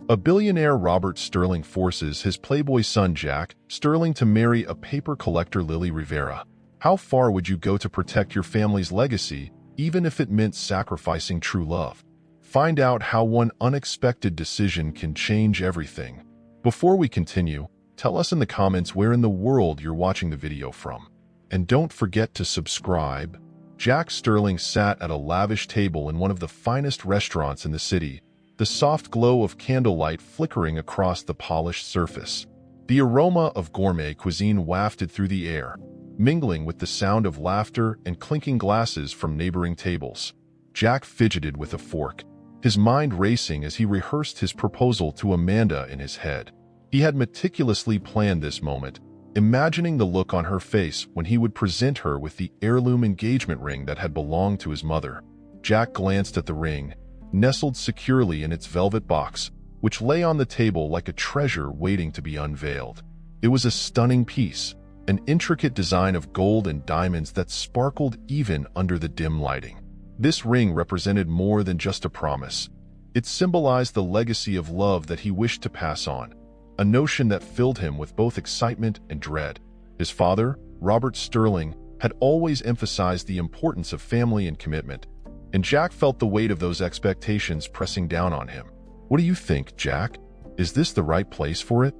A billionaire Robert Sterling forces his Playboy son Jack Sterling to marry a paper collector Lily Rivera. How far would you go to protect your family's legacy, even if it meant sacrificing true love? Find out how one unexpected decision can change everything. Before we continue, tell us in the comments where in the world you're watching the video from. And don't forget to subscribe. Jack Sterling sat at a lavish table in one of the finest restaurants in the city, the soft glow of candlelight flickering across the polished surface. The aroma of gourmet cuisine wafted through the air, mingling with the sound of laughter and clinking glasses from neighboring tables. Jack fidgeted with a fork, his mind racing as he rehearsed his proposal to Amanda in his head. He had meticulously planned this moment, imagining the look on her face when he would present her with the heirloom engagement ring that had belonged to his mother. Jack glanced at the ring, nestled securely in its velvet box, which lay on the table like a treasure waiting to be unveiled. It was a stunning piece, an intricate design of gold and diamonds that sparkled even under the dim lighting. This ring represented more than just a promise. It symbolized the legacy of love that he wished to pass on, a notion that filled him with both excitement and dread. His father, Robert Sterling, had always emphasized the importance of family and commitment, and Jack felt the weight of those expectations pressing down on him. "What do you think, Jack? Is this the right place for it?"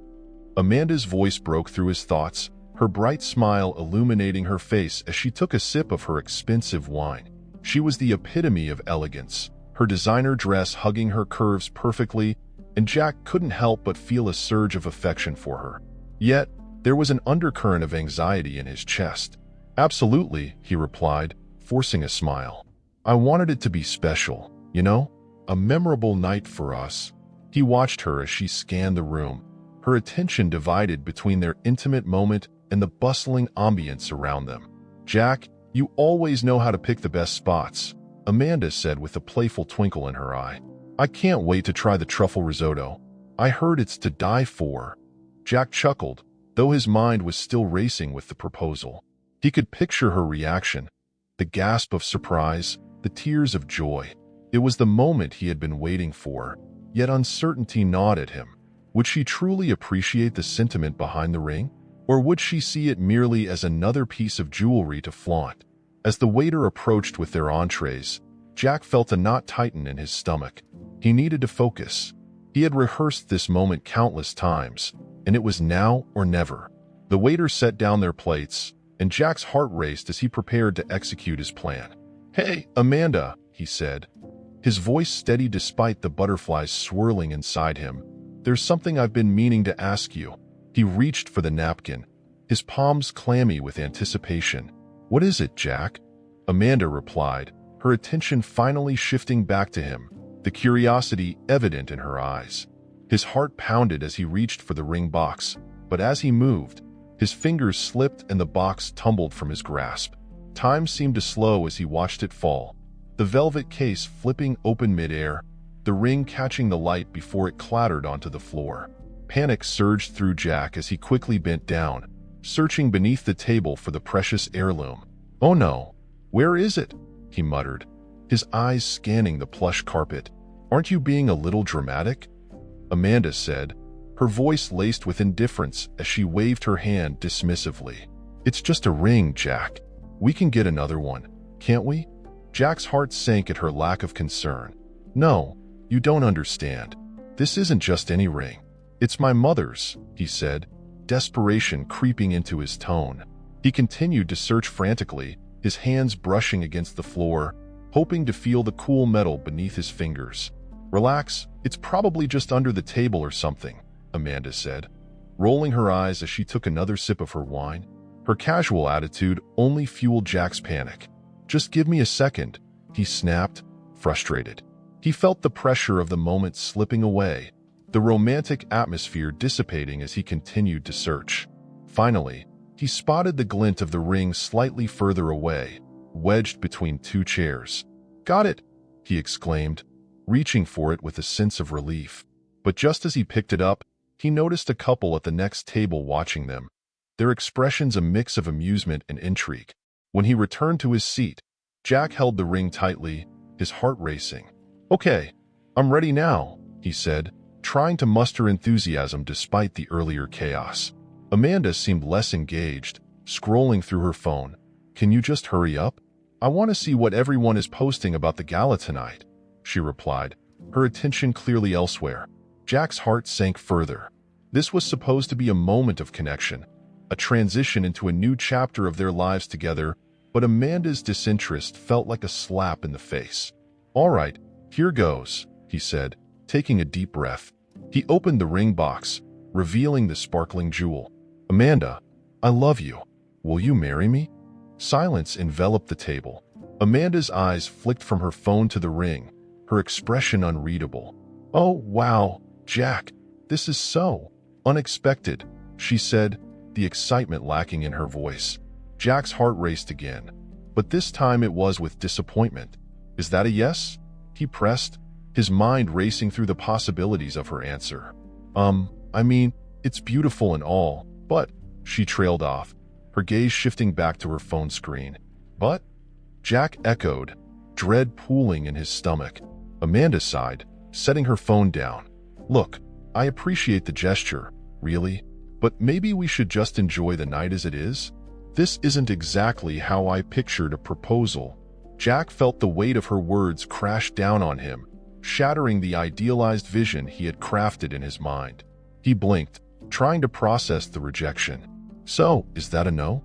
Amanda's voice broke through his thoughts, her bright smile illuminating her face as she took a sip of her expensive wine. She was the epitome of elegance, her designer dress hugging her curves perfectly, and Jack couldn't help but feel a surge of affection for her. Yet, there was an undercurrent of anxiety in his chest. "Absolutely," he replied, forcing a smile. "I wanted it to be special, you know? A memorable night for us." He watched her as she scanned the room, her attention divided between their intimate moment and the bustling ambience around them. "Jack, you always know how to pick the best spots," Amanda said with a playful twinkle in her eye. "I can't wait to try the truffle risotto. I heard it's to die for." Jack chuckled, though his mind was still racing with the proposal. He could picture her reaction, the gasp of surprise, the tears of joy. It was the moment he had been waiting for, yet uncertainty gnawed at him. Would she truly appreciate the sentiment behind the ring? Or would she see it merely as another piece of jewelry to flaunt? As the waiter approached with their entrees, Jack felt a knot tighten in his stomach. He needed to focus. He had rehearsed this moment countless times, and it was now or never. The waiter set down their plates, and Jack's heart raced as he prepared to execute his plan. "Hey, Amanda," he said, his voice steady despite the butterflies swirling inside him. "There's something I've been meaning to ask you." He reached for the napkin, his palms clammy with anticipation. "What is it, Jack?" Amanda replied, her attention finally shifting back to him, the curiosity evident in her eyes. His heart pounded as he reached for the ring box, but as he moved, his fingers slipped and the box tumbled from his grasp. Time seemed to slow as he watched it fall, the velvet case flipping open midair, the ring catching the light before it clattered onto the floor. Panic surged through Jack as he quickly bent down, searching beneath the table for the precious heirloom. "Oh no, where is it?" he muttered, his eyes scanning the plush carpet. "Aren't you being a little dramatic?" Amanda said, her voice laced with indifference as she waved her hand dismissively. "It's just a ring, Jack. We can get another one, can't we?" Jack's heart sank at her lack of concern. "No, you don't understand. This isn't just any ring. It's my mother's," he said, desperation creeping into his tone. He continued to search frantically, his hands brushing against the floor, hoping to feel the cool metal beneath his fingers. "Relax, it's probably just under the table or something," Amanda said, rolling her eyes as she took another sip of her wine. Her casual attitude only fueled Jack's panic. "Just give me a second," he snapped, frustrated. He felt the pressure of the moment slipping away, the romantic atmosphere dissipating as he continued to search. Finally, he spotted the glint of the ring slightly further away, wedged between two chairs. "Got it!" he exclaimed, reaching for it with a sense of relief. But just as he picked it up, he noticed a couple at the next table watching them, their expressions a mix of amusement and intrigue. When he returned to his seat, Jack held the ring tightly, his heart racing. "Okay, I'm ready now," he said, trying to muster enthusiasm despite the earlier chaos. Amanda seemed less engaged, scrolling through her phone. "Can you just hurry up? I want to see what everyone is posting about the gala tonight," she replied, her attention clearly elsewhere. Jack's heart sank further. This was supposed to be a moment of connection, a transition into a new chapter of their lives together, but Amanda's disinterest felt like a slap in the face. "All right, here goes," he said, taking a deep breath. He opened the ring box, revealing the sparkling jewel. "Amanda, I love you. Will you marry me?" Silence enveloped the table. Amanda's eyes flicked from her phone to the ring, her expression unreadable. "Oh, wow, Jack, this is so unexpected," she said, the excitement lacking in her voice. Jack's heart raced again, but this time it was with disappointment. "Is that a yes?" he pressed, his mind racing through the possibilities of her answer. I mean, it's beautiful and all, but," she trailed off, her gaze shifting back to her phone screen. "But?" Jack echoed, dread pooling in his stomach. Amanda sighed, setting her phone down. "Look, I appreciate the gesture, really, but maybe we should just enjoy the night as it is? This isn't exactly how I pictured a proposal." Jack felt the weight of her words crash down on him, shattering the idealized vision he had crafted in his mind. He blinked, trying to process the rejection. "So, is that a no?"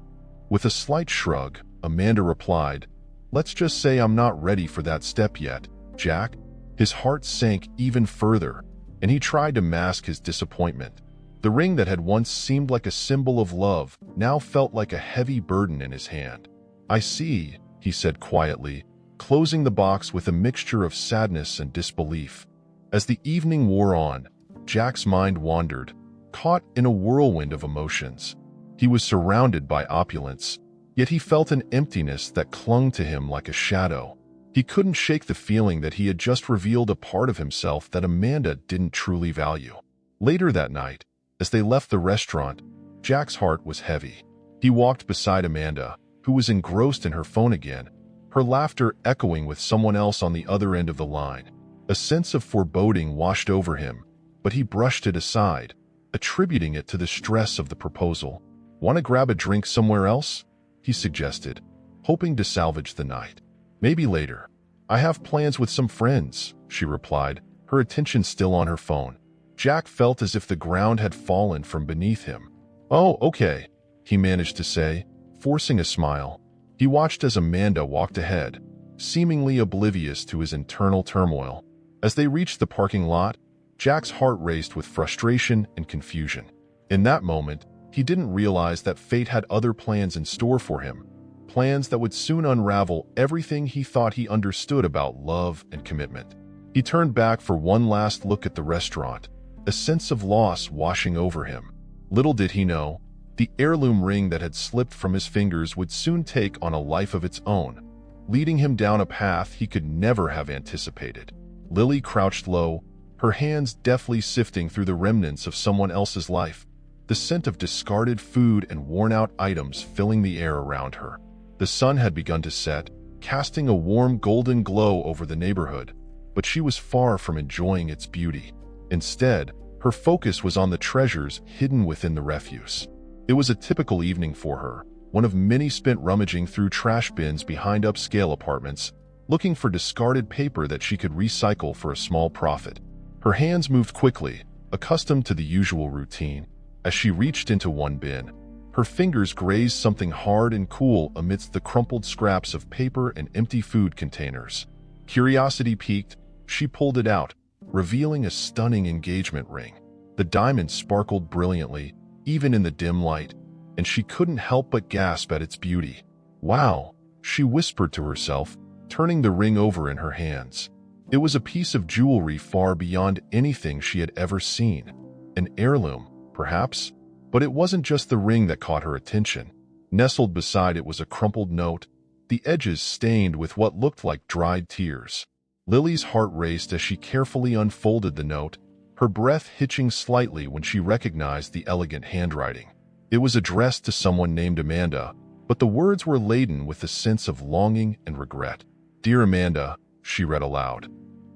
With a slight shrug, Amanda replied, "Let's just say I'm not ready for that step yet, Jack." His heart sank even further, and he tried to mask his disappointment. The ring that had once seemed like a symbol of love now felt like a heavy burden in his hand. "I see," he said quietly, closing the box with a mixture of sadness and disbelief. As the evening wore on, Jack's mind wandered, caught in a whirlwind of emotions. He was surrounded by opulence, yet he felt an emptiness that clung to him like a shadow. He couldn't shake the feeling that he had just revealed a part of himself that Amanda didn't truly value. Later that night, as they left the restaurant, Jack's heart was heavy. He walked beside Amanda, who was engrossed in her phone again, her laughter echoing with someone else on the other end of the line. A sense of foreboding washed over him, but he brushed it aside, attributing it to the stress of the proposal. "Want to grab a drink somewhere else?" he suggested, hoping to salvage the night. "Maybe later. I have plans with some friends," she replied, her attention still on her phone. Jack felt as if the ground had fallen from beneath him. "Oh, okay," he managed to say, forcing a smile. He watched as Amanda walked ahead, seemingly oblivious to his internal turmoil. As they reached the parking lot, Jack's heart raced with frustration and confusion. In that moment, he didn't realize that fate had other plans in store for him, plans that would soon unravel everything he thought he understood about love and commitment. He turned back for one last look at the restaurant, a sense of loss washing over him. Little did he know, the heirloom ring that had slipped from his fingers would soon take on a life of its own, leading him down a path he could never have anticipated. Lily crouched low, her hands deftly sifting through the remnants of someone else's life, the scent of discarded food and worn-out items filling the air around her. The sun had begun to set, casting a warm golden glow over the neighborhood, but she was far from enjoying its beauty. Instead, her focus was on the treasures hidden within the refuse. It was a typical evening for her, one of many spent rummaging through trash bins behind upscale apartments, looking for discarded paper that she could recycle for a small profit. Her hands moved quickly, accustomed to the usual routine. As she reached into one bin, her fingers grazed something hard and cool amidst the crumpled scraps of paper and empty food containers. Curiosity piqued, she pulled it out, revealing a stunning engagement ring. The diamond sparkled brilliantly, even in the dim light, and she couldn't help but gasp at its beauty. "Wow," she whispered to herself, turning the ring over in her hands. It was a piece of jewelry far beyond anything she had ever seen. An heirloom, perhaps? But it wasn't just the ring that caught her attention. Nestled beside it was a crumpled note, the edges stained with what looked like dried tears. Lily's heart raced as she carefully unfolded the note, her breath hitching slightly when she recognized the elegant handwriting. It was addressed to someone named Amanda, but the words were laden with a sense of longing and regret. "Dear Amanda," she read aloud,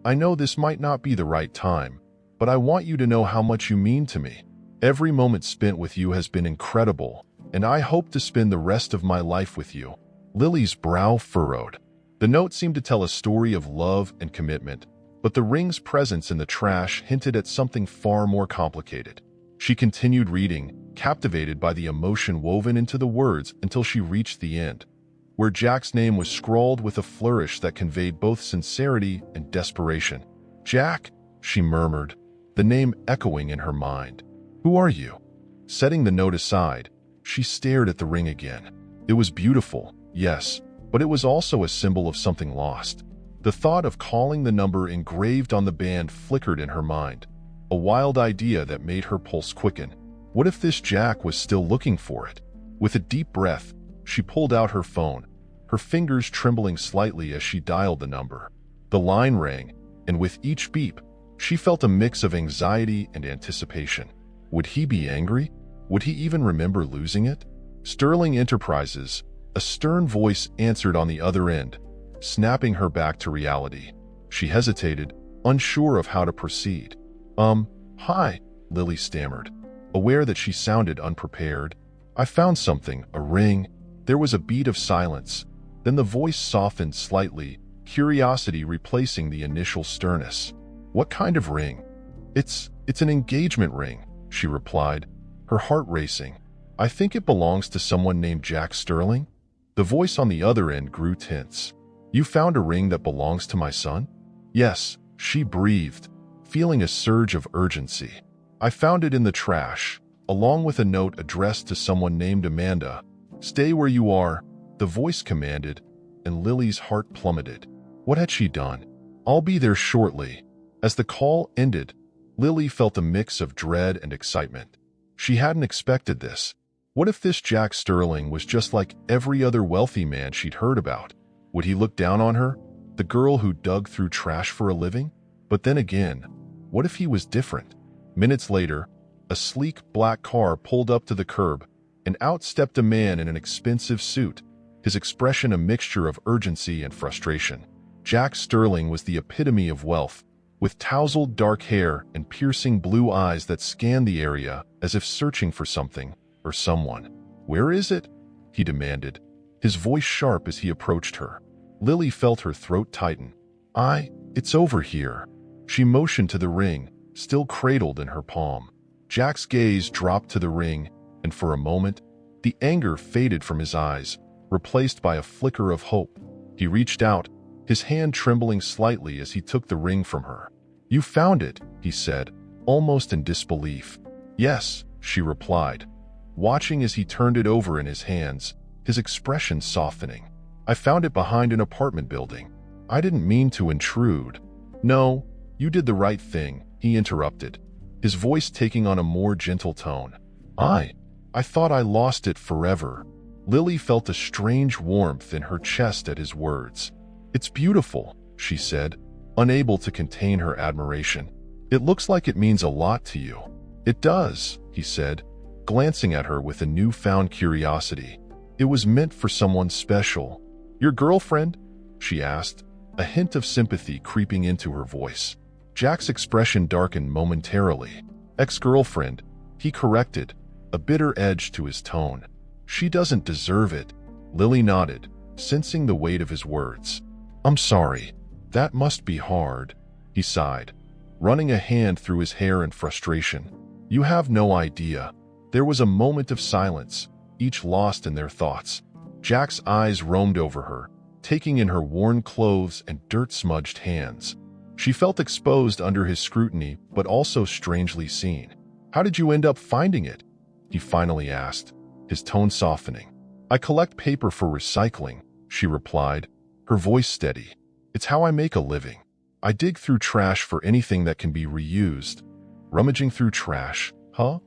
"I know this might not be the right time, but I want you to know how much you mean to me. Every moment spent with you has been incredible, and I hope to spend the rest of my life with you." Lily's brow furrowed. The note seemed to tell a story of love and commitment, but the ring's presence in the trash hinted at something far more complicated. She continued reading, captivated by the emotion woven into the words until she reached the end, where Jack's name was scrawled with a flourish that conveyed both sincerity and desperation. "Jack," she murmured, the name echoing in her mind. "Who are you?" Setting the note aside, she stared at the ring again. It was beautiful, yes, but it was also a symbol of something lost. The thought of calling the number engraved on the band flickered in her mind, a wild idea that made her pulse quicken. What if this Jack was still looking for it? With a deep breath, she pulled out her phone, her fingers trembling slightly as she dialed the number. The line rang, and with each beep, she felt a mix of anxiety and anticipation. Would he be angry? Would he even remember losing it? Sterling Enterprises, a stern voice answered on the other end, snapping her back to reality. She hesitated, unsure of how to proceed. Hi," Lily stammered, aware that she sounded unprepared. "I found something, a ring." There was a beat of silence. Then the voice softened slightly, curiosity replacing the initial sternness. "What kind of ring?" It's an engagement ring," she replied, her heart racing. "I think it belongs to someone named Jack Sterling." The voice on the other end grew tense. "You found a ring that belongs to my son?" "Yes," she breathed, feeling a surge of urgency. "I found it in the trash, along with a note addressed to someone named Amanda." "Stay where you are," the voice commanded, and Lily's heart plummeted. What had she done? "I'll be there shortly." As the call ended, Lily felt a mix of dread and excitement. She hadn't expected this. What if this Jack Sterling was just like every other wealthy man she'd heard about? Would he look down on her, the girl who dug through trash for a living? But then again, what if he was different? Minutes later, a sleek black car pulled up to the curb, and out stepped a man in an expensive suit, his expression a mixture of urgency and frustration. Jack Sterling was the epitome of wealth, with tousled dark hair and piercing blue eyes that scanned the area as if searching for something or someone. "Where is it?" he demanded, his voice sharp as he approached her. Lily felt her throat tighten. It's over here." She motioned to the ring, still cradled in her palm. Jack's gaze dropped to the ring, and for a moment, the anger faded from his eyes, replaced by a flicker of hope. He reached out, his hand trembling slightly as he took the ring from her. "You found it," he said, almost in disbelief. "Yes," she replied, watching as he turned it over in his hands, his expression softening. "I found it behind an apartment building. I didn't mean to intrude." "No, you did the right thing," he interrupted, his voice taking on a more gentle tone. I thought I lost it forever." Lily felt a strange warmth in her chest at his words. "It's beautiful," she said, unable to contain her admiration. "It looks like it means a lot to you." "It does," he said, glancing at her with a newfound curiosity. "It was meant for someone special." "Your girlfriend?" she asked, a hint of sympathy creeping into her voice. Jack's expression darkened momentarily. "Ex-girlfriend," he corrected, a bitter edge to his tone. "She doesn't deserve it." Lily nodded, sensing the weight of his words. "I'm sorry. That must be hard," he sighed, running a hand through his hair in frustration. "You have no idea." There was a moment of silence, each lost in their thoughts. Jack's eyes roamed over her, taking in her worn clothes and dirt-smudged hands. She felt exposed under his scrutiny, but also strangely seen. "How did you end up finding it?" he finally asked, his tone softening. "I collect paper for recycling," she replied, her voice steady. "It's how I make a living. I dig through trash for anything that can be reused." "Rummaging through trash, huh?"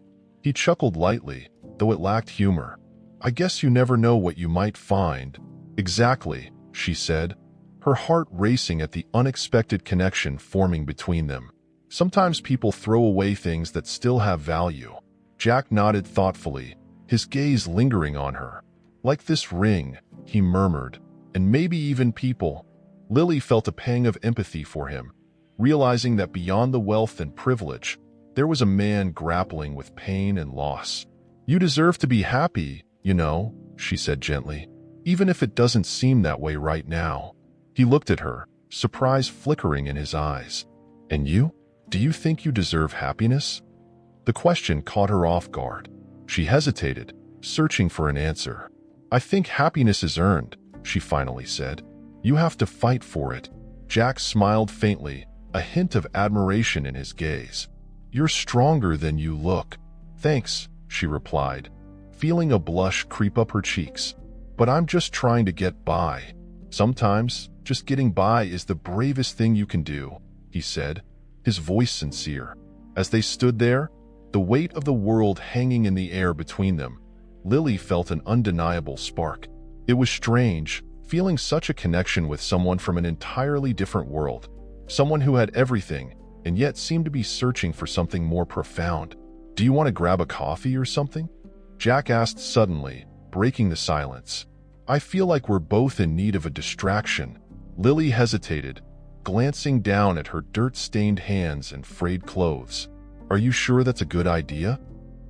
He chuckled lightly, though it lacked humor. "I guess you never know what you might find." "Exactly," she said, her heart racing at the unexpected connection forming between them. "Sometimes people throw away things that still have value." Jack nodded thoughtfully, his gaze lingering on her. "Like this ring," he murmured, "and maybe even people." Lily felt a pang of empathy for him. realizing that beyond the wealth and privilege, there was a man grappling with pain and loss. "You deserve to be happy, you know," she said gently, "even if it doesn't seem that way right now." He looked at her, surprise flickering in his eyes. "And you? Do you think you deserve happiness?" The question caught her off guard. She hesitated, searching for an answer. "I think happiness is earned," she finally said. "You have to fight for it." Jack smiled faintly, a hint of admiration in his gaze. "You're stronger than you look." "Thanks," she replied, feeling a blush creep up her cheeks. "But I'm just trying to get by." "Sometimes, just getting by is the bravest thing you can do," he said, his voice sincere. As they stood there, the weight of the world hanging in the air between them, Lily felt an undeniable spark. It was strange, feeling such a connection with someone from an entirely different world, someone who had everything and yet seemed to be searching for something more profound. "Do you want to grab a coffee or something?" Jack asked suddenly, breaking the silence. "I feel like we're both in need of a distraction." Lily hesitated, glancing down at her dirt-stained hands and frayed clothes. "Are you sure that's a good idea?"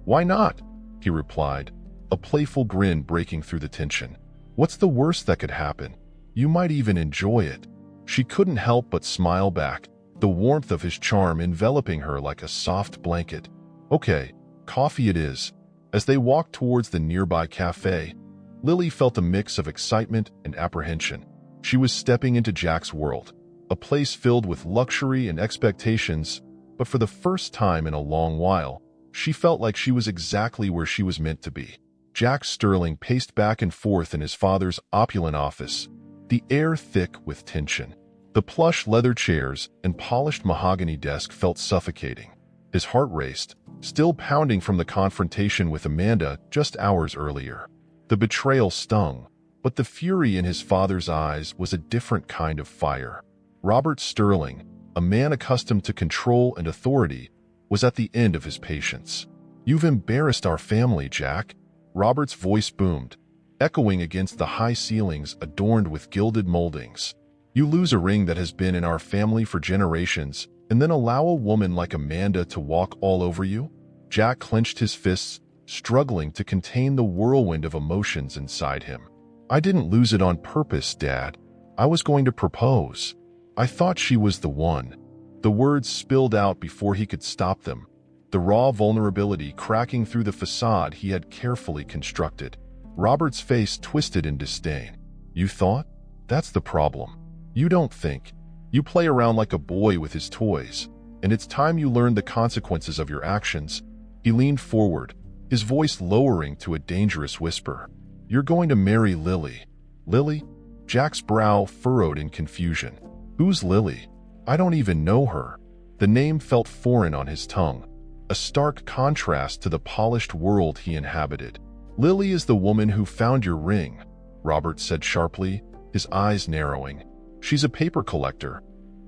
"Why not?" he replied, a playful grin breaking through the tension. "What's the worst that could happen? You might even enjoy it." She couldn't help but smile back, the warmth of his charm enveloping her like a soft blanket. "Okay, coffee it is." As they walked towards the nearby cafe, Lily felt a mix of excitement and apprehension. She was stepping into Jack's world, a place filled with luxury and expectations, but for the first time in a long while, she felt like she was exactly where she was meant to be. Jack Sterling paced back and forth in his father's opulent office, the air thick with tension. The plush leather chairs and polished mahogany desk felt suffocating. His heart raced, still pounding from the confrontation with Amanda just hours earlier. The betrayal stung, but the fury in his father's eyes was a different kind of fire. Robert Sterling, a man accustomed to control and authority, was at the end of his patience. "You've embarrassed our family, Jack." Robert's voice boomed, echoing against the high ceilings adorned with gilded moldings. "You lose a ring that has been in our family for generations, and then allow a woman like Amanda to walk all over you?" Jack clenched his fists, struggling to contain the whirlwind of emotions inside him. "I didn't lose it on purpose, Dad. I was going to propose. I thought she was the one." The words spilled out before he could stop them, the raw vulnerability cracking through the facade he had carefully constructed. Robert's face twisted in disdain. "You thought? That's the problem. You don't think. You play around like a boy with his toys, and it's time you learned the consequences of your actions." He leaned forward, his voice lowering to a dangerous whisper. "You're going to marry Lily." "Lily?" Jack's brow furrowed in confusion. "Who's Lily? I don't even know her." The name felt foreign on his tongue, a stark contrast to the polished world he inhabited. "Lily is the woman who found your ring," Robert said sharply, his eyes narrowing. "She's a paper collector.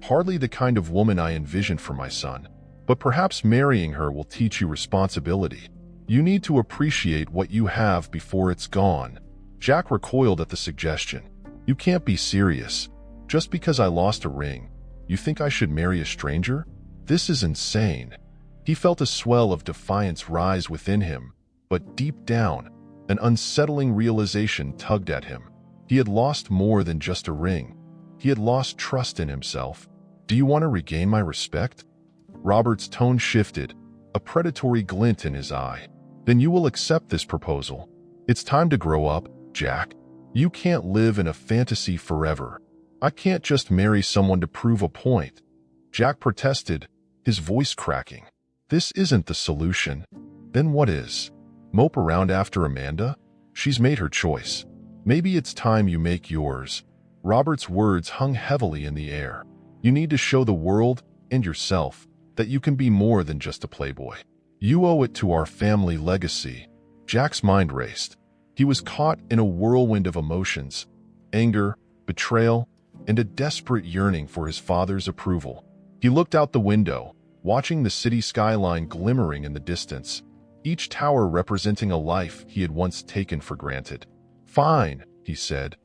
Hardly the kind of woman I envisioned for my son. But perhaps marrying her will teach you responsibility. You need to appreciate what you have before it's gone." Jack recoiled at the suggestion. "You can't be serious. Just because I lost a ring, you think I should marry a stranger? This is insane." He felt a swell of defiance rise within him, but deep down, an unsettling realization tugged at him. He had lost more than just a ring. He had lost trust in himself. "Do you want to regain my respect?" Robert's tone shifted, a predatory glint in his eye. "Then you will accept this proposal. It's time to grow up, Jack. You can't live in a fantasy forever. I can't just marry someone to prove a point." Jack protested, his voice cracking. "This isn't the solution." "Then what is? Mope around after Amanda? She's made her choice. Maybe it's time you make yours." Robert's words hung heavily in the air. "You need to show the world, and yourself, that you can be more than just a playboy. You owe it to our family legacy." Jack's mind raced. He was caught in a whirlwind of emotions, anger, betrayal, and a desperate yearning for his father's approval. He looked out the window, watching the city skyline glimmering in the distance, each tower representing a life he had once taken for granted. "Fine," he said,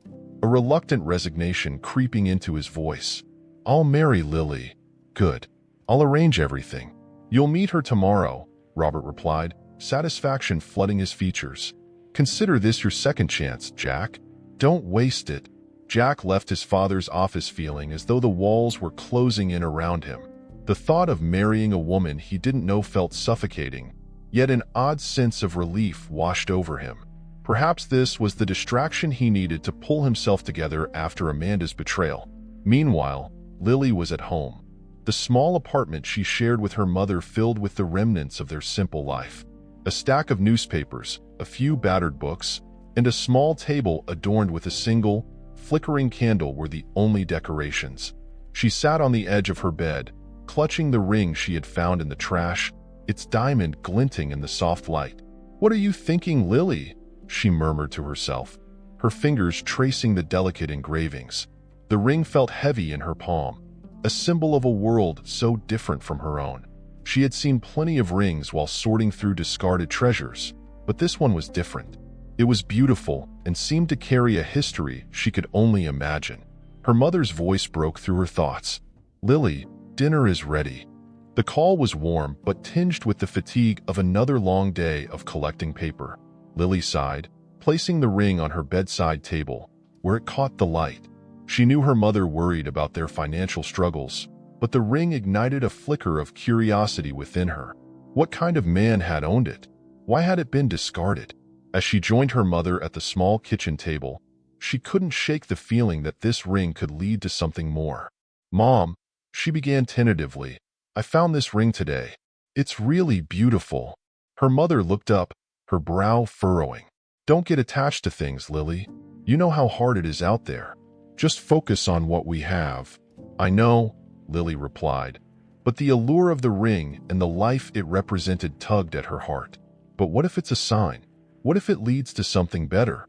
a reluctant resignation creeping into his voice. "I'll marry Lily." Good. I'll arrange everything. You'll meet her tomorrow, Robert replied, satisfaction flooding his features. Consider this your second chance, Jack. Don't waste it. Jack left his father's office feeling as though the walls were closing in around him. The thought of marrying a woman he didn't know felt suffocating, yet an odd sense of relief washed over him. Perhaps this was the distraction he needed to pull himself together after Amanda's betrayal. Meanwhile, Lily was at home. The small apartment she shared with her mother filled with the remnants of their simple life. A stack of newspapers, a few battered books, and a small table adorned with a single, flickering candle were the only decorations. She sat on the edge of her bed, clutching the ring she had found in the trash, its diamond glinting in the soft light. "What are you thinking, Lily?" she murmured to herself, her fingers tracing the delicate engravings. The ring felt heavy in her palm, a symbol of a world so different from her own. She had seen plenty of rings while sorting through discarded treasures, but this one was different. It was beautiful and seemed to carry a history she could only imagine. Her mother's voice broke through her thoughts. "Lily, dinner is ready." The call was warm but tinged with the fatigue of another long day of collecting paper. Lily sighed, placing the ring on her bedside table, where it caught the light. She knew her mother worried about their financial struggles, but the ring ignited a flicker of curiosity within her. What kind of man had owned it? Why had it been discarded? As she joined her mother at the small kitchen table, she couldn't shake the feeling that this ring could lead to something more. "Mom," she began tentatively, "I found this ring today. It's really beautiful." Her mother looked up, her brow furrowing. "Don't get attached to things, Lily. You know how hard it is out there. Just focus on what we have." "I know," Lily replied, but the allure of the ring and the life it represented tugged at her heart. "But what if it's a sign? What if it leads to something better?"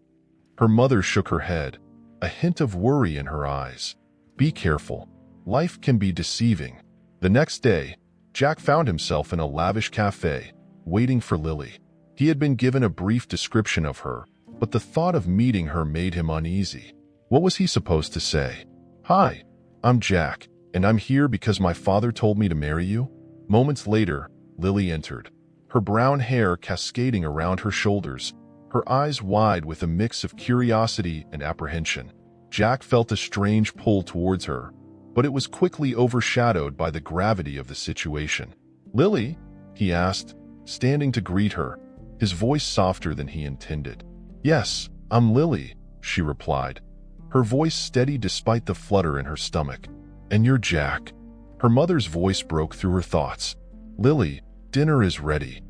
Her mother shook her head, a hint of worry in her eyes. "Be careful. Life can be deceiving." The next day, Jack found himself in a lavish cafe, waiting for Lily. He had been given a brief description of her, but the thought of meeting her made him uneasy. What was he supposed to say? "Hi, I'm Jack, and I'm here because my father told me to marry you." Moments later, Lily entered, her brown hair cascading around her shoulders, her eyes wide with a mix of curiosity and apprehension. Jack felt a strange pull towards her, but it was quickly overshadowed by the gravity of the situation. "Lily?" he asked, standing to greet her, his voice softer than he intended. "Yes, I'm Lily," she replied, her voice steady despite the flutter in her stomach. "And you're Jack." Her mother's voice broke through her thoughts. "Lily, dinner is ready."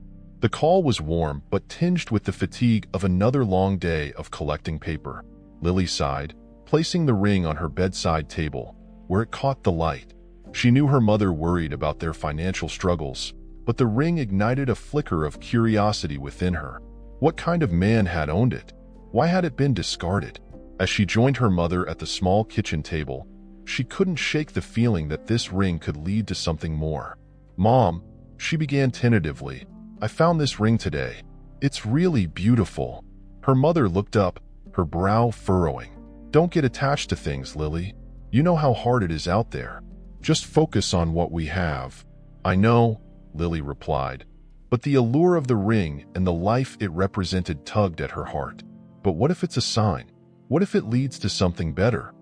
The call was warm but tinged with the fatigue of another long day of collecting paper. Lily sighed, placing the ring on her bedside table, where it caught the light. She knew her mother worried about their financial struggles, but the ring ignited a flicker of curiosity within her. What kind of man had owned it? Why had it been discarded? As she joined her mother at the small kitchen table, she couldn't shake the feeling that this ring could lead to something more. "Mom," she began tentatively, "I found this ring today. It's really beautiful." Her mother looked up, her brow furrowing. "Don't get attached to things, Lily. You know how hard it is out there. Just focus on what we have." "I know," Lily replied, but the allure of the ring and the life it represented tugged at her heart. "But what if it's a sign? What if it leads to something better?"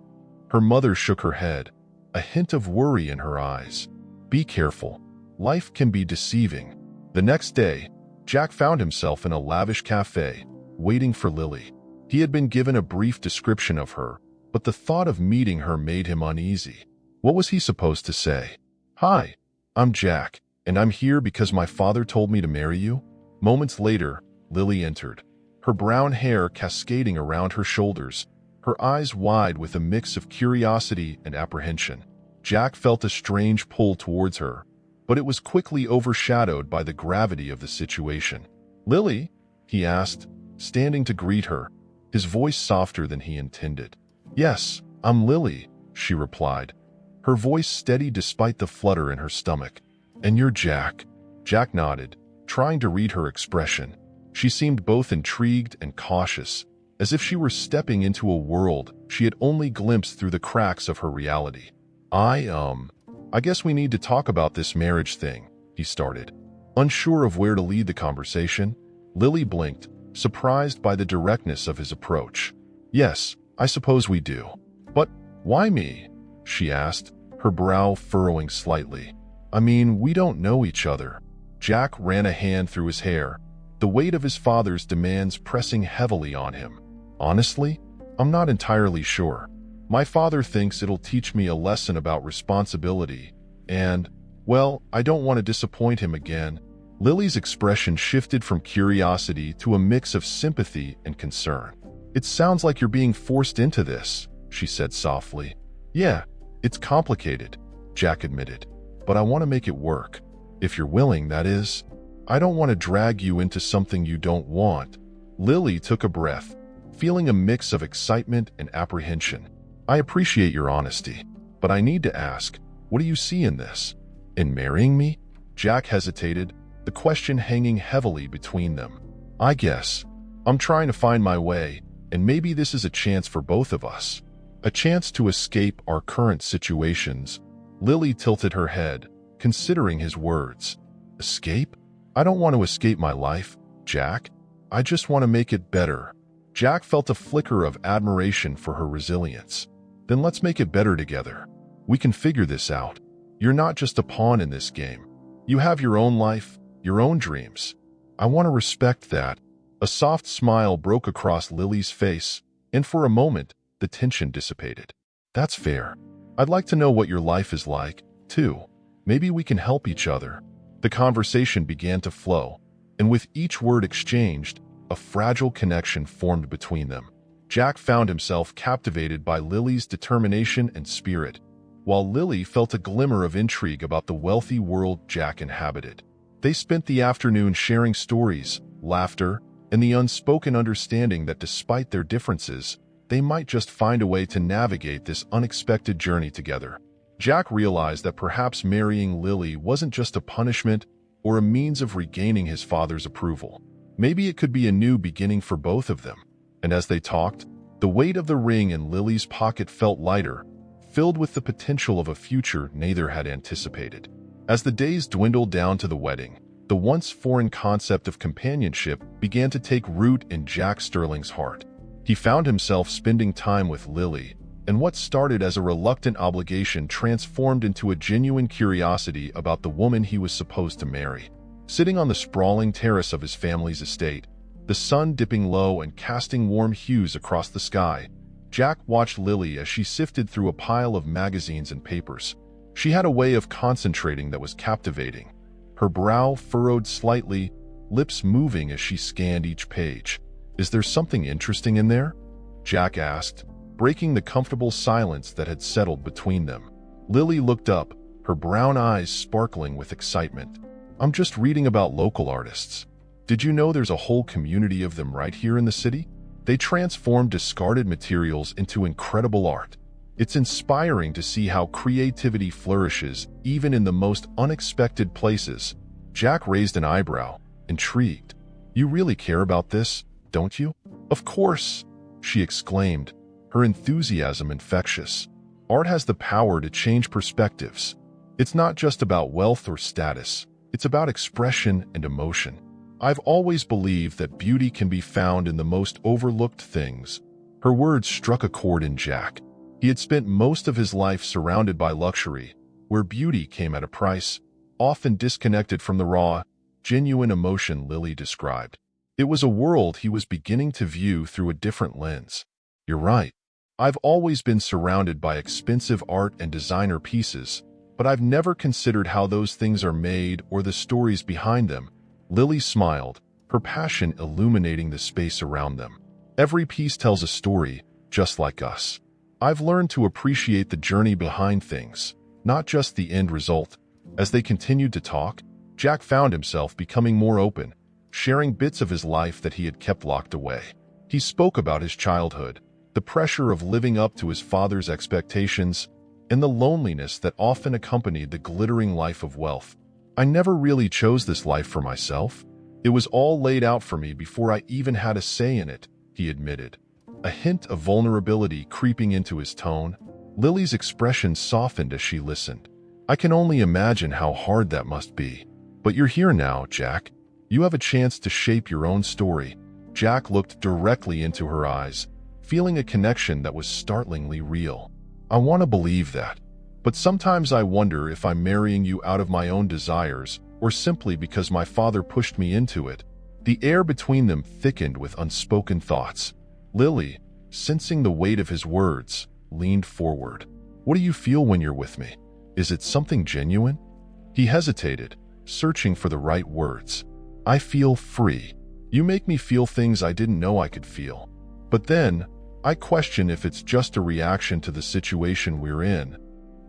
Her mother shook her head, a hint of worry in her eyes. "Be careful. Life can be deceiving." The next day, Jack found himself in a lavish cafe, waiting for Lily. He had been given a brief description of her, but the thought of meeting her made him uneasy. What was he supposed to say? "Hi, I'm Jack, and I'm here because my father told me to marry you." Moments later, Lily entered, her brown hair cascading around her shoulders, her eyes wide with a mix of curiosity and apprehension. Jack felt a strange pull towards her, but it was quickly overshadowed by the gravity of the situation. "Lily?" he asked, standing to greet her, his voice softer than he intended. "Yes, I'm Lily," she replied, her voice steady despite the flutter in her stomach. "And you're Jack?" Jack nodded, trying to read her expression. She seemed both intrigued and cautious, as if she were stepping into a world she had only glimpsed through the cracks of her reality. I guess we need to talk about this marriage thing, he started. Unsure of where to lead the conversation, Lily blinked, surprised by the directness of his approach. Yes, I suppose we do. But why me? She asked, her brow furrowing slightly. I mean, we don't know each other. Jack ran a hand through his hair, the weight of his father's demands pressing heavily on him. Honestly, I'm not entirely sure. My father thinks it'll teach me a lesson about responsibility, and, well, I don't want to disappoint him again. Lily's expression shifted from curiosity to a mix of sympathy and concern. It sounds like you're being forced into this, she said softly. Yeah, it's complicated, Jack admitted, but I want to make it work. If you're willing, that is. I don't want to drag you into something you don't want. Lily took a breath, feeling a mix of excitement and apprehension. I appreciate your honesty, but I need to ask, what do you see in this? In marrying me? Jack hesitated, the question hanging heavily between them. I guess. I'm trying to find my way, and maybe this is a chance for both of us. A chance to escape our current situations. Lily tilted her head, considering his words. Escape? I don't want to escape my life, Jack. I just want to make it better. Jack felt a flicker of admiration for her resilience. Then let's make it better together. We can figure this out. You're not just a pawn in this game. You have your own life, your own dreams. I want to respect that. A soft smile broke across Lily's face, and for a moment, the tension dissipated. That's fair. I'd like to know what your life is like, too. Maybe we can help each other. The conversation began to flow, and with each word exchanged, a fragile connection formed between them. Jack found himself captivated by Lily's determination and spirit, while Lily felt a glimmer of intrigue about the wealthy world Jack inhabited. They spent the afternoon sharing stories, laughter, and the unspoken understanding that despite their differences, they might just find a way to navigate this unexpected journey together. Jack realized that perhaps marrying Lily wasn't just a punishment or a means of regaining his father's approval. Maybe it could be a new beginning for both of them. And as they talked, the weight of the ring in Lily's pocket felt lighter, filled with the potential of a future neither had anticipated. As the days dwindled down to the wedding, the once foreign concept of companionship began to take root in Jack Sterling's heart. He found himself spending time with Lily, and what started as a reluctant obligation transformed into a genuine curiosity about the woman he was supposed to marry. Sitting on the sprawling terrace of his family's estate, the sun dipping low and casting warm hues across the sky, Jack watched Lily as she sifted through a pile of magazines and papers. She had a way of concentrating that was captivating. Her brow furrowed slightly, lips moving as she scanned each page. Is there something interesting in there? Jack asked, breaking the comfortable silence that had settled between them. Lily looked up, her brown eyes sparkling with excitement. I'm just reading about local artists. Did you know there's a whole community of them right here in the city? They transform discarded materials into incredible art. It's inspiring to see how creativity flourishes even in the most unexpected places. Jack raised an eyebrow, intrigued. You really care about this, don't you? Of course, she exclaimed, her enthusiasm infectious. Art has the power to change perspectives. It's not just about wealth or status. It's about expression and emotion. I've always believed that beauty can be found in the most overlooked things. Her words struck a chord in Jack. He had spent most of his life surrounded by luxury, where beauty came at a price, often disconnected from the raw, genuine emotion Lily described. It was a world he was beginning to view through a different lens. You're right. I've always been surrounded by expensive art and designer pieces, but I've never considered how those things are made or the stories behind them. Lily smiled, her passion illuminating the space around them. Every piece tells a story, just like us. I've learned to appreciate the journey behind things, not just the end result. As they continued to talk, Jack found himself becoming more open, sharing bits of his life that he had kept locked away. He spoke about his childhood, the pressure of living up to his father's expectations, and the loneliness that often accompanied the glittering life of wealth. I never really chose this life for myself. It was all laid out for me before I even had a say in it, he admitted, a hint of vulnerability creeping into his tone. Lily's expression softened as she listened. I can only imagine how hard that must be. But you're here now, Jack. You have a chance to shape your own story. Jack looked directly into her eyes, feeling a connection that was startlingly real. I want to believe that. But sometimes I wonder if I'm marrying you out of my own desires, or simply because my father pushed me into it. The air between them thickened with unspoken thoughts. Lily, sensing the weight of his words, leaned forward. What do you feel when you're with me? Is it something genuine? He hesitated, searching for the right words. I feel free. You make me feel things I didn't know I could feel. But then, I question if it's just a reaction to the situation we're in.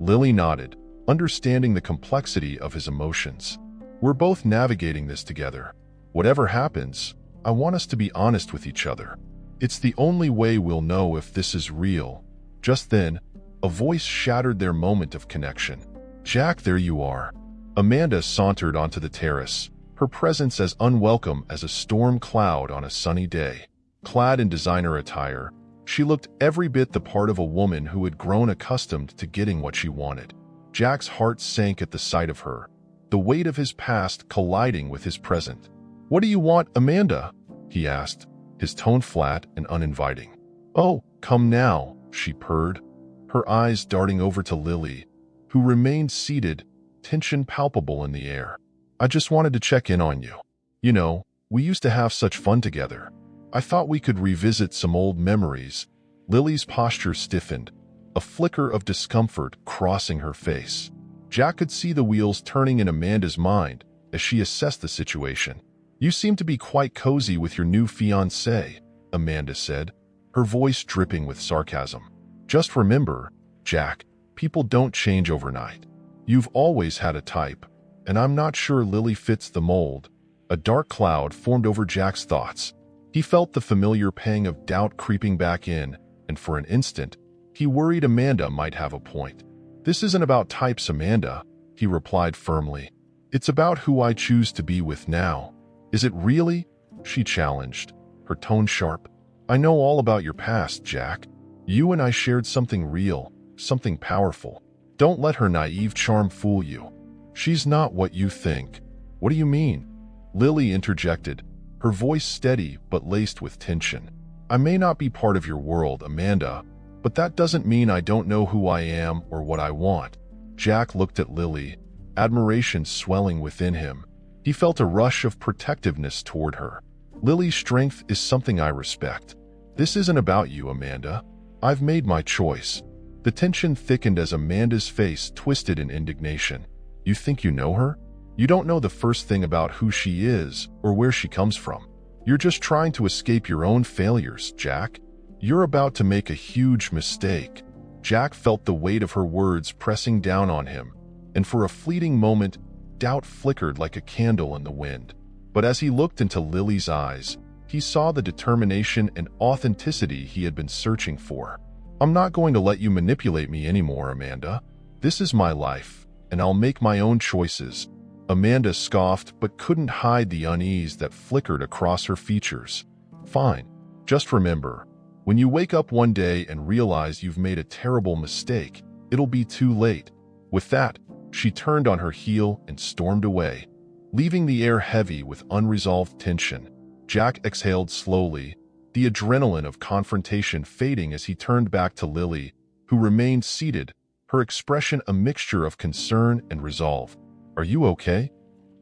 Lily nodded, understanding the complexity of his emotions. We're both navigating this together. Whatever happens, I want us to be honest with each other. It's the only way we'll know if this is real. Just then, a voice shattered their moment of connection. Jack, there you are. Amanda sauntered onto the terrace, her presence as unwelcome as a storm cloud on a sunny day. Clad in designer attire, she looked every bit the part of a woman who had grown accustomed to getting what she wanted. Jack's heart sank at the sight of her, the weight of his past colliding with his present. What do you want, Amanda? He asked, his tone flat and uninviting. Oh, come now, she purred, her eyes darting over to Lily, who remained seated, tension palpable in the air. I just wanted to check in on you. You know, we used to have such fun together. I thought we could revisit some old memories. Lily's posture stiffened, a flicker of discomfort crossing her face. Jack could see the wheels turning in Amanda's mind as she assessed the situation. You seem to be quite cozy with your new fiancé, Amanda said, her voice dripping with sarcasm. Just remember, Jack, people don't change overnight. You've always had a type, and I'm not sure Lily fits the mold. A dark cloud formed over Jack's thoughts. He felt the familiar pang of doubt creeping back in, and for an instant, he worried Amanda might have a point. This isn't about types, Amanda, he replied firmly. It's about who I choose to be with now. Is it really? She challenged, her tone sharp. I know all about your past, Jack. You and I shared something real, something powerful. Don't let her naive charm fool you. She's not what you think. What do you mean? Lily interjected, her voice steady but laced with tension. I may not be part of your world, Amanda, but that doesn't mean I don't know who I am or what I want. Jack looked at Lily, admiration swelling within him. He felt a rush of protectiveness toward her. Lily's strength is something I respect. This isn't about you, Amanda. I've made my choice. The tension thickened as Amanda's face twisted in indignation. You think you know her? You don't know the first thing about who she is or where she comes from. You're just trying to escape your own failures, Jack. You're about to make a huge mistake. Jack felt the weight of her words pressing down on him, and for a fleeting moment, doubt flickered like a candle in the wind. But as he looked into Lily's eyes, he saw the determination and authenticity he had been searching for. I'm not going to let you manipulate me anymore, Amanda. This is my life, and I'll make my own choices. Amanda scoffed but couldn't hide the unease that flickered across her features. Fine. Just remember, when you wake up one day and realize you've made a terrible mistake, it'll be too late. With that, she turned on her heel and stormed away, leaving the air heavy with unresolved tension. Jack exhaled slowly, the adrenaline of confrontation fading as he turned back to Lily, who remained seated, her expression a mixture of concern and resolve. Are you okay?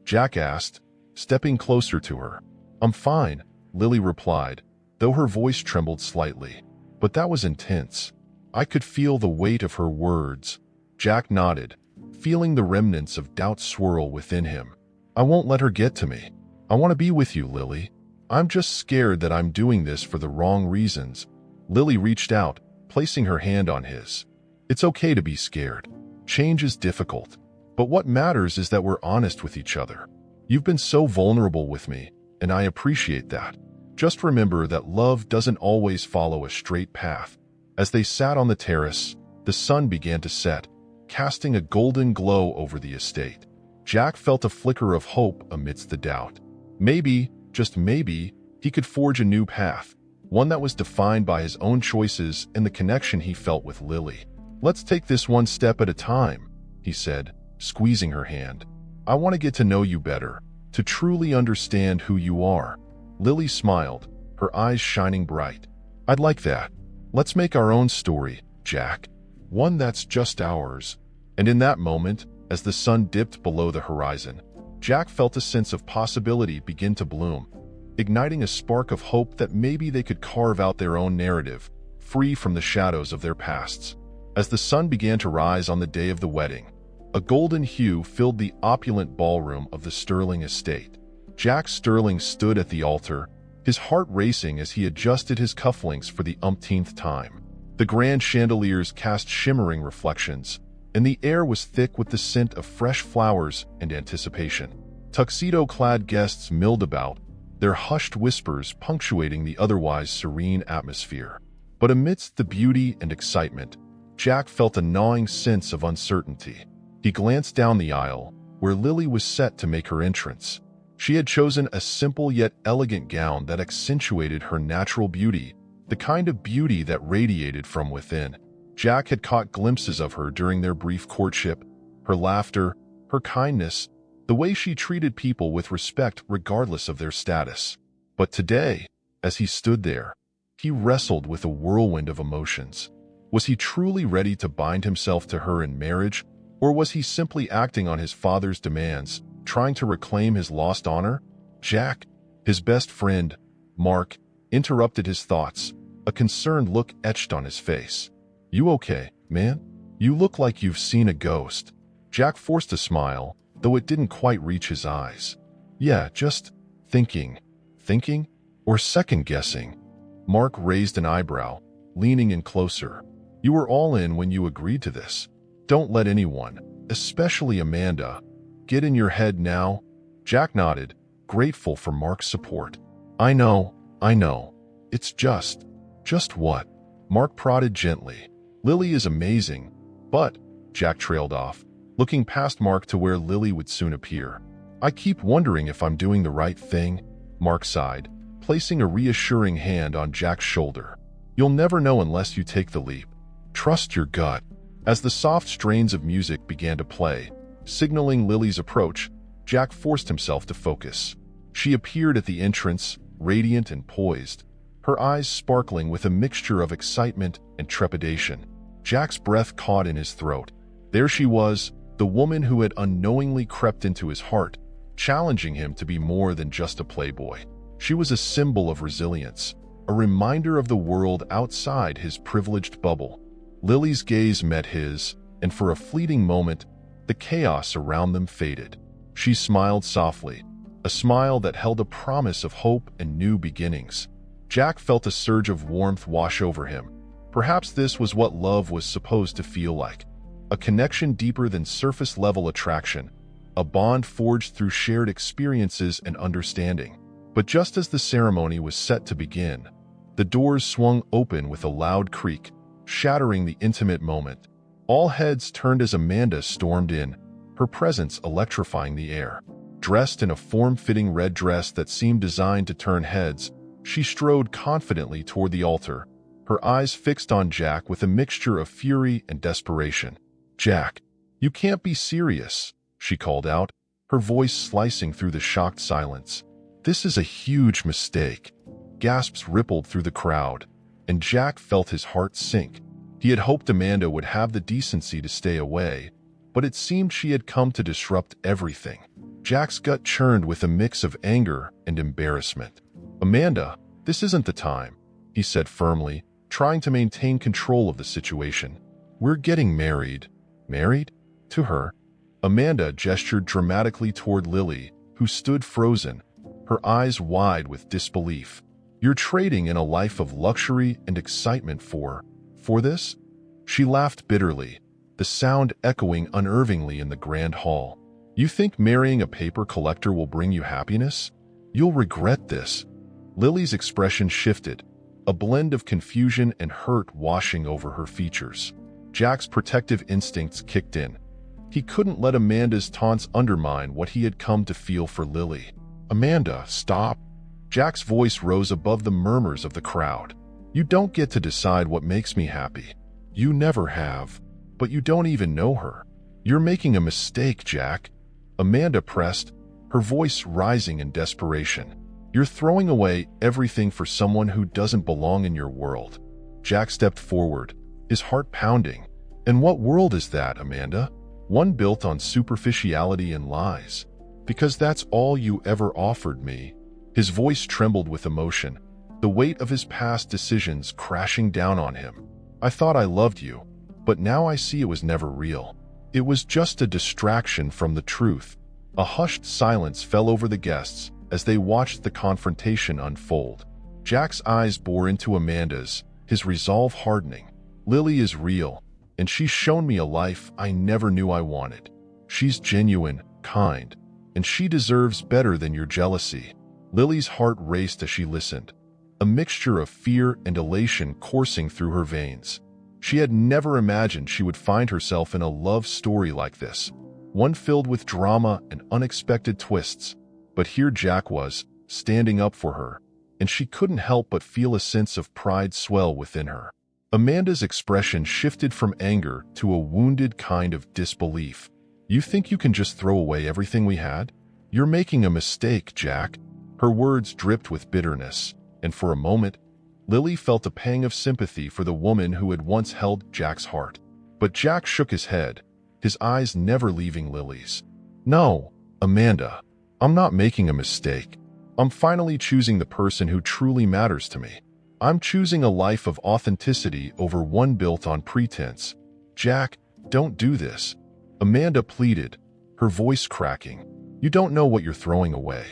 Jack asked, stepping closer to her. I'm fine, Lily replied, though her voice trembled slightly. But that was intense. I could feel the weight of her words. Jack nodded, feeling the remnants of doubt swirl within him. I won't let her get to me. I want to be with you, Lily. I'm just scared that I'm doing this for the wrong reasons. Lily reached out, placing her hand on his. It's okay to be scared. Change is difficult. But what matters is that we're honest with each other. You've been so vulnerable with me, and I appreciate that. Just remember that love doesn't always follow a straight path. As they sat on the terrace, the sun began to set, casting a golden glow over the estate. Jack felt a flicker of hope amidst the doubt. Maybe, just maybe, he could forge a new path, one that was defined by his own choices and the connection he felt with Lily. Let's take this one step at a time, he said, squeezing her hand. "I want to get to know you better, to truly understand who you are." Lily smiled, her eyes shining bright. "I'd like that. Let's make our own story, Jack. One that's just ours." And in that moment, as the sun dipped below the horizon, Jack felt a sense of possibility begin to bloom, igniting a spark of hope that maybe they could carve out their own narrative, free from the shadows of their pasts. As the sun began to rise on the day of the wedding, a golden hue filled the opulent ballroom of the Sterling estate. Jack Sterling stood at the altar, his heart racing as he adjusted his cufflinks for the umpteenth time. The grand chandeliers cast shimmering reflections, and the air was thick with the scent of fresh flowers and anticipation. Tuxedo-clad guests milled about, their hushed whispers punctuating the otherwise serene atmosphere. But amidst the beauty and excitement, Jack felt a gnawing sense of uncertainty. He glanced down the aisle, where Lily was set to make her entrance. She had chosen a simple yet elegant gown that accentuated her natural beauty, the kind of beauty that radiated from within. Jack had caught glimpses of her during their brief courtship, her laughter, her kindness, the way she treated people with respect regardless of their status. But today, as he stood there, he wrestled with a whirlwind of emotions. Was he truly ready to bind himself to her in marriage, or was he simply acting on his father's demands, trying to reclaim his lost honor? Jack, his best friend, Mark, interrupted his thoughts, a concerned look etched on his face. "You okay, man? You look like you've seen a ghost." Jack forced a smile, though it didn't quite reach his eyes. "Yeah, just thinking. Thinking? Or second-guessing?" Mark raised an eyebrow, leaning in closer. "You were all in when you agreed to this. Don't let anyone, especially Amanda, get in your head now." Jack nodded, grateful for Mark's support. I know. It's just what?" Mark prodded gently. "Lily is amazing, but," Jack trailed off, looking past Mark to where Lily would soon appear. "I keep wondering if I'm doing the right thing," Mark sighed, placing a reassuring hand on Jack's shoulder. "You'll never know unless you take the leap. Trust your gut." As the soft strains of music began to play, signaling Lily's approach, Jack forced himself to focus. She appeared at the entrance, radiant and poised, her eyes sparkling with a mixture of excitement and trepidation. Jack's breath caught in his throat. There she was, the woman who had unknowingly crept into his heart, challenging him to be more than just a playboy. She was a symbol of resilience, a reminder of the world outside his privileged bubble. Lily's gaze met his, and for a fleeting moment, the chaos around them faded. She smiled softly, a smile that held a promise of hope and new beginnings. Jack felt a surge of warmth wash over him. Perhaps this was what love was supposed to feel like. A connection deeper than surface-level attraction, a bond forged through shared experiences and understanding. But just as the ceremony was set to begin, the doors swung open with a loud creak, shattering the intimate moment. All heads turned as Amanda stormed in, her presence electrifying the air. Dressed in a form-fitting red dress that seemed designed to turn heads, she strode confidently toward the altar, her eyes fixed on Jack with a mixture of fury and desperation. "Jack, you can't be serious," she called out, her voice slicing through the shocked silence. "This is a huge mistake." Gasps rippled through the crowd, and Jack felt his heart sink. He had hoped Amanda would have the decency to stay away, but it seemed she had come to disrupt everything. Jack's gut churned with a mix of anger and embarrassment. "Amanda, this isn't the time," he said firmly, trying to maintain control of the situation. "We're getting married." "Married? To her?" Amanda gestured dramatically toward Lily, who stood frozen, her eyes wide with disbelief. "You're trading in a life of luxury and excitement for this?" She laughed bitterly, the sound echoing unnervingly in the grand hall. "You think marrying a paper collector will bring you happiness? You'll regret this." Lily's expression shifted, a blend of confusion and hurt washing over her features. Jack's protective instincts kicked in. He couldn't let Amanda's taunts undermine what he had come to feel for Lily. "Amanda, stop." Jack's voice rose above the murmurs of the crowd. "You don't get to decide what makes me happy. You never have. But you don't even know her." "You're making a mistake, Jack," Amanda pressed, her voice rising in desperation. "You're throwing away everything for someone who doesn't belong in your world." Jack stepped forward, his heart pounding. "And what world is that, Amanda? One built on superficiality and lies. Because that's all you ever offered me." His voice trembled with emotion, the weight of his past decisions crashing down on him. "I thought I loved you, but now I see it was never real. It was just a distraction from the truth." A hushed silence fell over the guests as they watched the confrontation unfold. Jack's eyes bore into Amanda's, his resolve hardening. "Lily is real, and she's shown me a life I never knew I wanted. She's genuine, kind, and she deserves better than your jealousy." Lily's heart raced as she listened, a mixture of fear and elation coursing through her veins. She had never imagined she would find herself in a love story like this, one filled with drama and unexpected twists. But here Jack was, standing up for her, and she couldn't help but feel a sense of pride swell within her. Amanda's expression shifted from anger to a wounded kind of disbelief. "You think you can just throw away everything we had? You're making a mistake, Jack." Her words dripped with bitterness, and for a moment, Lily felt a pang of sympathy for the woman who had once held Jack's heart. But Jack shook his head, his eyes never leaving Lily's. "No, Amanda, I'm not making a mistake. I'm finally choosing the person who truly matters to me. I'm choosing a life of authenticity over one built on pretense." "Jack, don't do this," Amanda pleaded, her voice cracking. "You don't know what you're throwing away.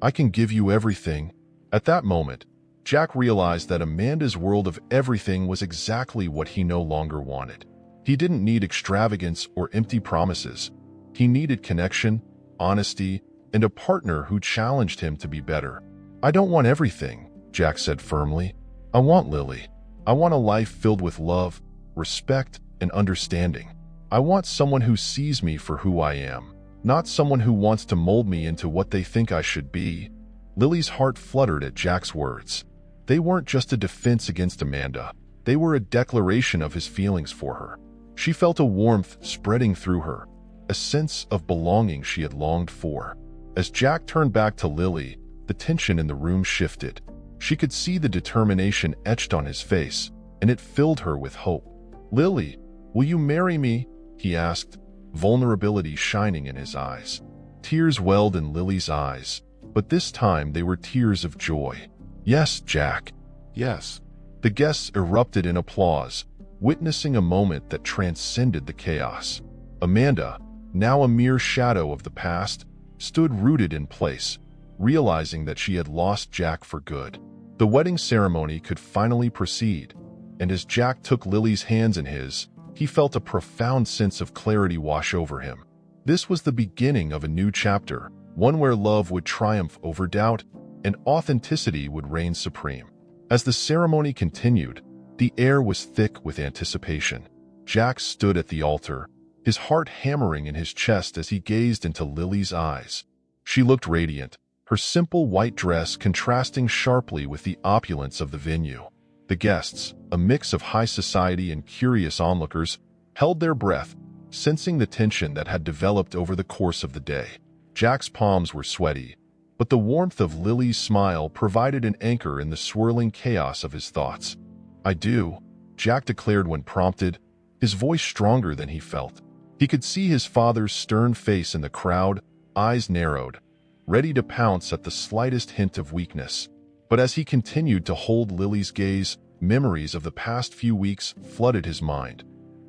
I can give you everything." At that moment, Jack realized that Amanda's world of everything was exactly what he no longer wanted. He didn't need extravagance or empty promises. He needed connection, honesty, and a partner who challenged him to be better. "I don't want everything," Jack said firmly. "I want Lily. I want a life filled with love, respect, and understanding. I want someone who sees me for who I am, not someone who wants to mold me into what they think I should be." Lily's heart fluttered at Jack's words. They weren't just a defense against Amanda. They were a declaration of his feelings for her. She felt a warmth spreading through her, a sense of belonging she had longed for. As Jack turned back to Lily, the tension in the room shifted. She could see the determination etched on his face, and it filled her with hope. "Lily, will you marry me?" he asked, vulnerability shining in his eyes. Tears welled in Lily's eyes, but this time they were tears of joy. "Yes, Jack. Yes." The guests erupted in applause, witnessing a moment that transcended the chaos. Amanda, now a mere shadow of the past, stood rooted in place, realizing that she had lost Jack for good. The wedding ceremony could finally proceed, and as Jack took Lily's hands in his, he felt a profound sense of clarity wash over him. This was the beginning of a new chapter, one where love would triumph over doubt and authenticity would reign supreme. As the ceremony continued, the air was thick with anticipation. Jack stood at the altar, his heart hammering in his chest as he gazed into Lily's eyes. She looked radiant, her simple white dress contrasting sharply with the opulence of the venue. The guests, a mix of high society and curious onlookers, held their breath, sensing the tension that had developed over the course of the day. Jack's palms were sweaty, but the warmth of Lily's smile provided an anchor in the swirling chaos of his thoughts. "I do," Jack declared when prompted, his voice stronger than he felt. He could see his father's stern face in the crowd, eyes narrowed, ready to pounce at the slightest hint of weakness. But as he continued to hold Lily's gaze, memories of the past few weeks flooded his mind.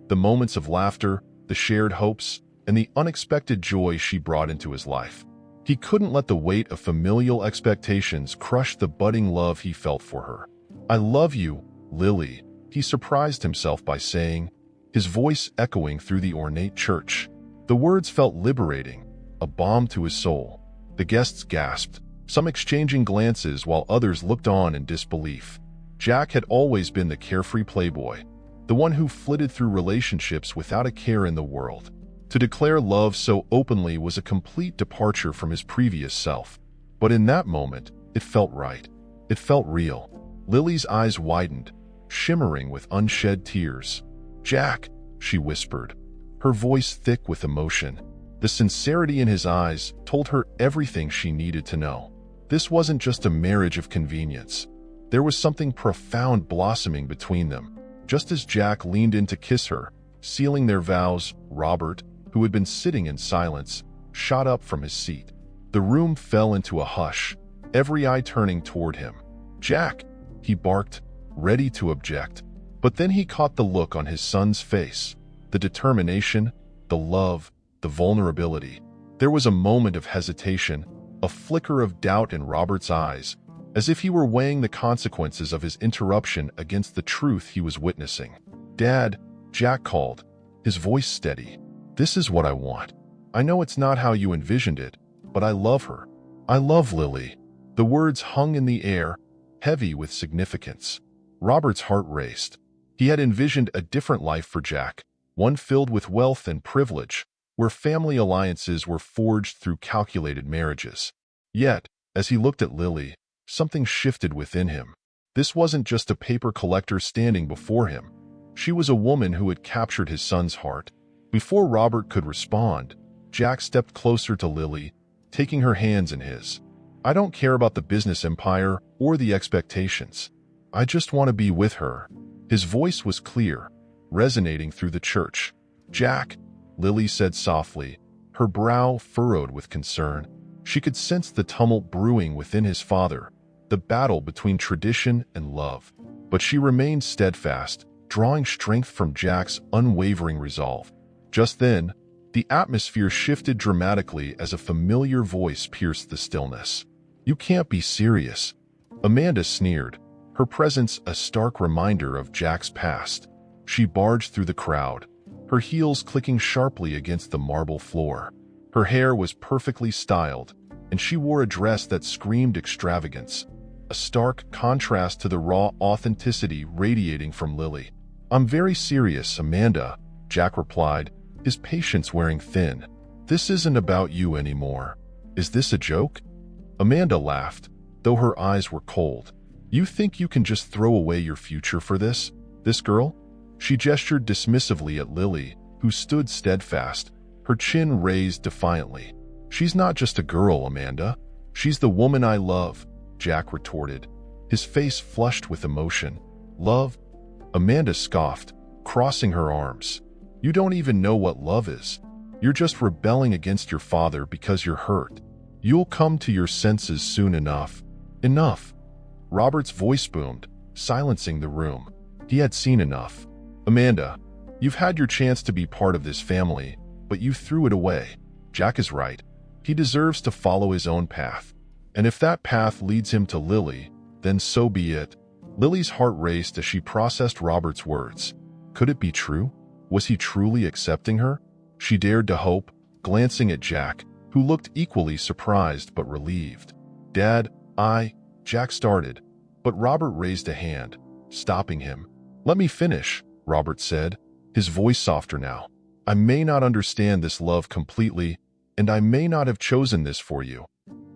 The moments of laughter, the shared hopes, and the unexpected joy she brought into his life. He couldn't let the weight of familial expectations crush the budding love he felt for her. "I love you, Lily," he surprised himself by saying, his voice echoing through the ornate church. The words felt liberating, a balm to his soul. The guests gasped, some exchanging glances while others looked on in disbelief. Jack had always been the carefree playboy, the one who flitted through relationships without a care in the world. To declare love so openly was a complete departure from his previous self. But in that moment, it felt right. It felt real. Lily's eyes widened, shimmering with unshed tears. "Jack," she whispered, her voice thick with emotion. The sincerity in his eyes told her everything she needed to know. This wasn't just a marriage of convenience. There was something profound blossoming between them. Just as Jack leaned in to kiss her, sealing their vows, Robert, who had been sitting in silence, shot up from his seat. The room fell into a hush, every eye turning toward him. "Jack!" he barked, ready to object. But then he caught the look on his son's face, the determination, the love, the vulnerability. There was a moment of hesitation, a flicker of doubt in Robert's eyes, as if he were weighing the consequences of his interruption against the truth he was witnessing. "Dad," Jack called, his voice steady. "This is what I want. I know it's not how you envisioned it, but I love her. I love Lily." The words hung in the air, heavy with significance. Robert's heart raced. He had envisioned a different life for Jack, one filled with wealth and privilege, where family alliances were forged through calculated marriages. Yet, as he looked at Lily, something shifted within him. This wasn't just a paper collector standing before him. She was a woman who had captured his son's heart. Before Robert could respond, Jack stepped closer to Lily, taking her hands in his. "I don't care about the business empire or the expectations. I just want to be with her." His voice was clear, resonating through the church. "Jack," Lily said softly, her brow furrowed with concern. She could sense the tumult brewing within his father, the battle between tradition and love. But she remained steadfast, drawing strength from Jack's unwavering resolve. Just then, the atmosphere shifted dramatically as a familiar voice pierced the stillness. "You can't be serious." Amanda sneered, her presence a stark reminder of Jack's past. She barged through the crowd, her heels clicking sharply against the marble floor. Her hair was perfectly styled, and she wore a dress that screamed extravagance, a stark contrast to the raw authenticity radiating from Lily. "I'm very serious, Amanda," Jack replied, his patience wearing thin. "This isn't about you anymore. Is this a joke?" Amanda laughed, though her eyes were cold. "You think you can just throw away your future for this girl?" She gestured dismissively at Lily, who stood steadfast, her chin raised defiantly. "She's not just a girl, Amanda. She's the woman I love," Jack retorted, his face flushed with emotion. "Love?" Amanda scoffed, crossing her arms. "You don't even know what love is. You're just rebelling against your father because you're hurt. You'll come to your senses soon enough." "Enough." Robert's voice boomed, silencing the room. He had seen enough. "Amanda, you've had your chance to be part of this family, but you threw it away. Jack is right. He deserves to follow his own path. And if that path leads him to Lily, then so be it." Lily's heart raced as she processed Robert's words. Could it be true? Was he truly accepting her? She dared to hope, glancing at Jack, who looked equally surprised but relieved. "Dad, Jack started, but Robert raised a hand, stopping him. "Let me finish," Robert said, his voice softer now. "I may not understand this love completely, and I may not have chosen this for you.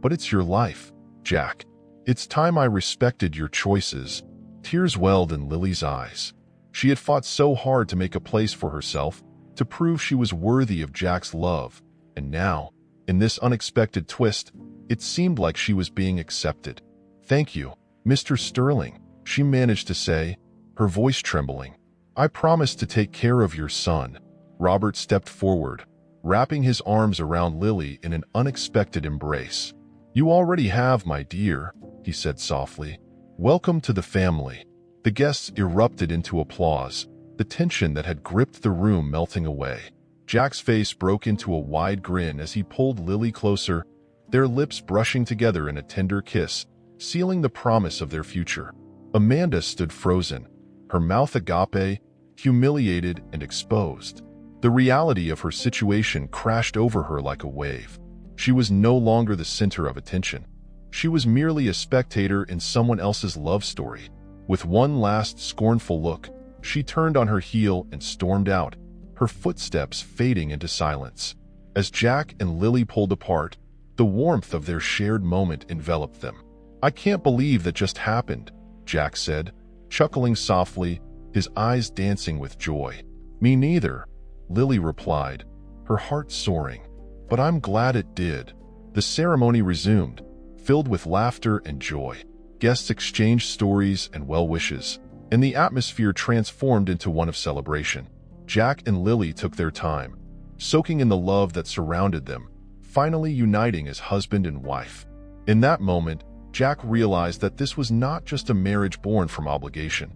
But it's your life, Jack. It's time I respected your choices." Tears welled in Lily's eyes. She had fought so hard to make a place for herself, to prove she was worthy of Jack's love, and now, in this unexpected twist, it seemed like she was being accepted. "Thank you, Mr. Sterling," she managed to say, her voice trembling. "I promise to take care of your son." Robert stepped forward, wrapping his arms around Lily in an unexpected embrace. "You already have, my dear," he said softly. "Welcome to the family." The guests erupted into applause, the tension that had gripped the room melting away. Jack's face broke into a wide grin as he pulled Lily closer, their lips brushing together in a tender kiss, sealing the promise of their future. Amanda stood frozen, her mouth agape, humiliated and exposed. The reality of her situation crashed over her like a wave. She was no longer the center of attention. She was merely a spectator in someone else's love story. With one last scornful look, she turned on her heel and stormed out, her footsteps fading into silence. As Jack and Lily pulled apart, the warmth of their shared moment enveloped them. "I can't believe that just happened," Jack said, chuckling softly, his eyes dancing with joy. "Me neither," Lily replied, her heart soaring. But I'm glad it did. The ceremony resumed, filled with laughter and joy. Guests exchanged stories and well wishes, and the atmosphere transformed into one of celebration. Jack and Lily took their time, soaking in the love that surrounded them, finally uniting as husband and wife. In that moment, Jack realized that this was not just a marriage born from obligation.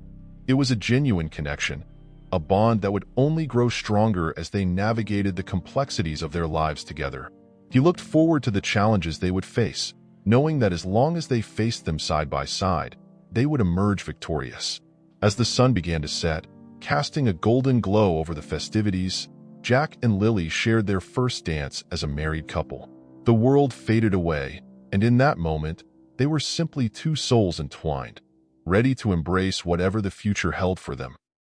It was a genuine connection, a bond that would only grow stronger as they navigated the complexities of their lives together. He looked forward to the challenges they would face, knowing that as long as they faced them side by side, they would emerge victorious. As the sun began to set, casting a golden glow over the festivities, Jack and Lily shared their first dance as a married couple. The world faded away, and in that moment, they were simply two souls entwined, ready to embrace whatever the future held for them.